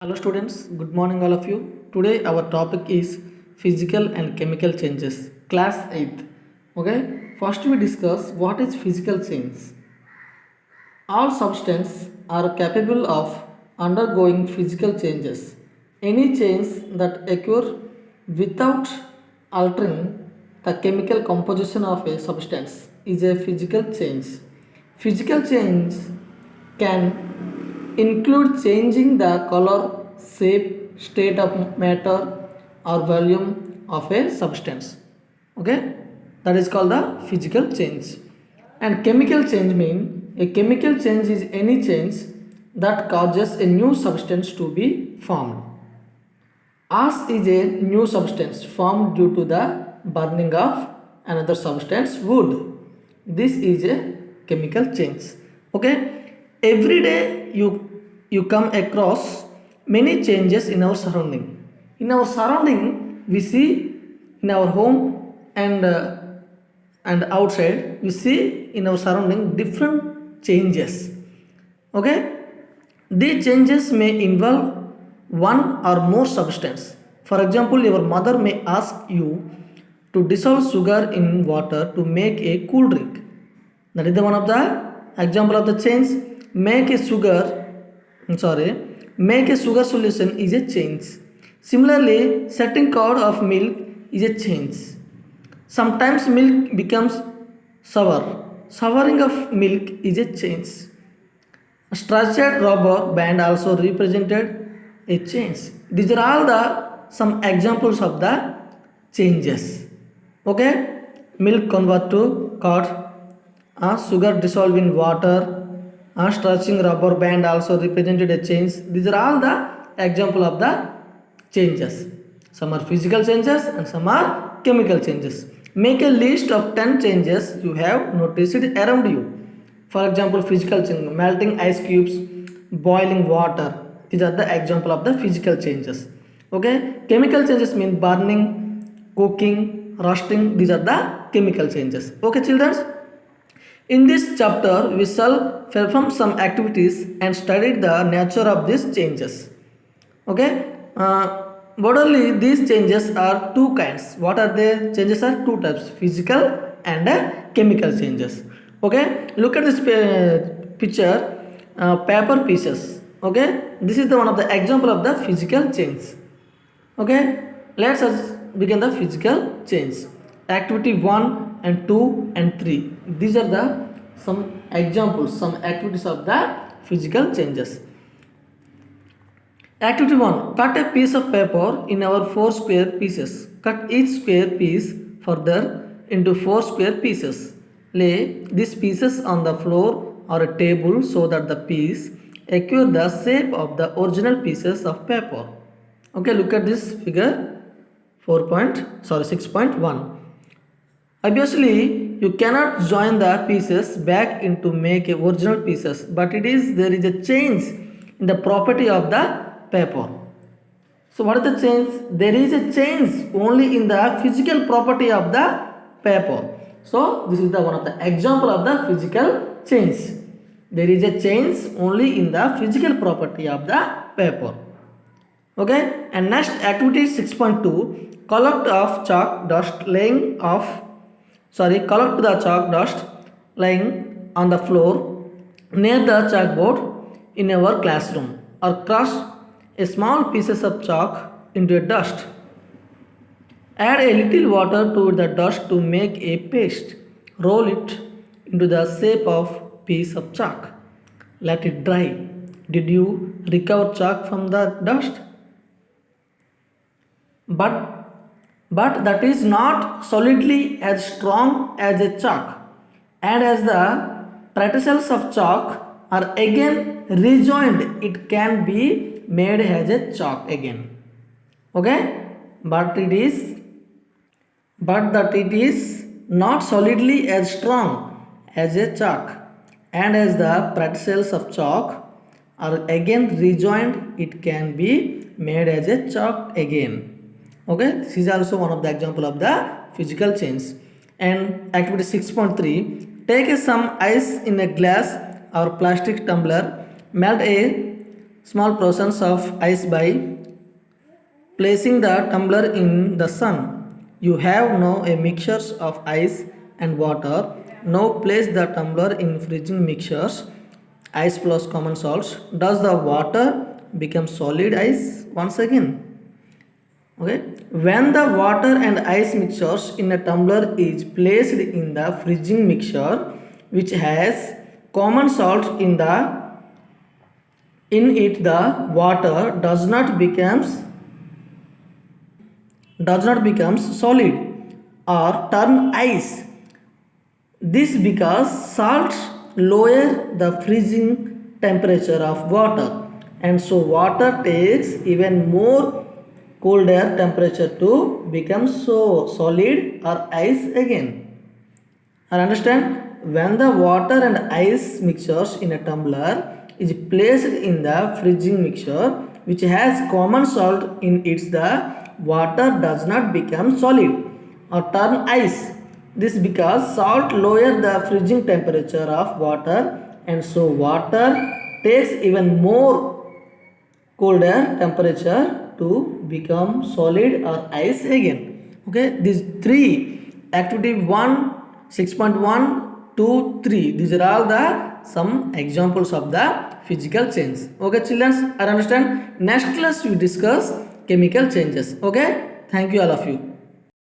Hello students, good morning all of you. Today our topic is physical and chemical changes. Class 8th. Okay, first we discuss what is physical change. All substances are capable of undergoing physical changes. Any change that occur without altering the chemical composition of a substance is a physical change. Physical change can include changing the color, shape, state of matter or volume of a substance. Okay, that is called the physical change. And chemical change mean a chemical change is any change that causes a new substance to be formed. Ash is a new substance formed due to the burning of another substance, wood. This is a chemical change. Okay, every day you come across many changes in our surrounding. In our surrounding, we see in our home and outside we see in our surrounding different changes. Okay, these changes may involve one or more substance. For example, your mother may ask you to dissolve sugar in water to make a cool drink. That is the one of the example of the change. Make a sugar, make a sugar solution is a change. Similarly, setting curd of milk is a change. Sometimes milk becomes sour. Souring of milk is a change. A structured rubber band also represented a change. These are all the some examples of the changes. Okay, milk convert to curd, sugar dissolved in water, stretching rubber band also represented a change. These are all the example of the changes. Some are physical changes and some are chemical changes. Make a list of 10 changes you have noticed around you. For example, physical change, melting ice cubes, boiling water. These are the example of the physical changes. Okay, chemical changes mean burning, cooking, roasting. These are the chemical changes. Okay, children. In this chapter, we shall perform some activities and study the nature of these changes. Okay, broadly, these changes are two kinds. What are they? Changes are two types: physical and chemical changes. Okay, look at this picture. Paper pieces. Okay, this is the one of the example of the physical change. Okay, let's us begin the physical change. Activity 1 and 2 and 3. These are the some examples, some activities of the physical changes. Activity 1. Cut a piece of paper in our 4 square pieces. Cut each square piece further into 4 square pieces. Lay these pieces on the floor or a table so that the piece acquire the shape of the original pieces of paper. Okay, look at this figure 6.1. Obviously, you cannot join the pieces back into make original pieces, but there is a change in the property of the paper. So what is the change? There is a change only in the physical property of the paper. So this is the one of the example of the physical change. There is a change only in the physical property of the paper. Okay, and next activity 6.2, collect the chalk dust lying on the floor near the chalkboard in our classroom, or crush a small pieces of chalk into a dust. Add a little water to the dust to make a paste. Roll it into the shape of piece of chalk. Let it dry. Did you recover chalk from the dust? But that is not solidly as strong as a chalk, and as the particles of chalk are again rejoined, it can be made as a chalk again. Okay, but that it is not solidly as strong as a chalk, and as the particles of chalk are again rejoined, it can be made as a chalk again. Okay, this is also one of the example of the physical change. And activity 6.3, take some ice in a glass or plastic tumbler, melt a small process of ice by placing the tumbler in the sun. You have now a mixture of ice and water. Now place the tumbler in freezing mixtures, ice plus common salts. Does the water become solid ice once again? Okay. When the water and ice mixtures in a tumbler is placed in the freezing mixture, which has common salt in it, the water does not becomes solid or turn ice. This because salts lower the freezing temperature of water, and so water takes even more colder temperature to become so solid or ice again. And understand, when the water and ice mixtures in a tumbler is placed in the freezing mixture which has common salt in it, the water does not become solid or turn ice. This because salt lower the freezing temperature of water, and so water takes even more colder temperature to become solid or ice again. Okay, these three activity 1, 6.1, 2, 3, these are all the some examples of the physical change. Okay children, I understand. Next class we discuss chemical changes. Okay, thank you all of you.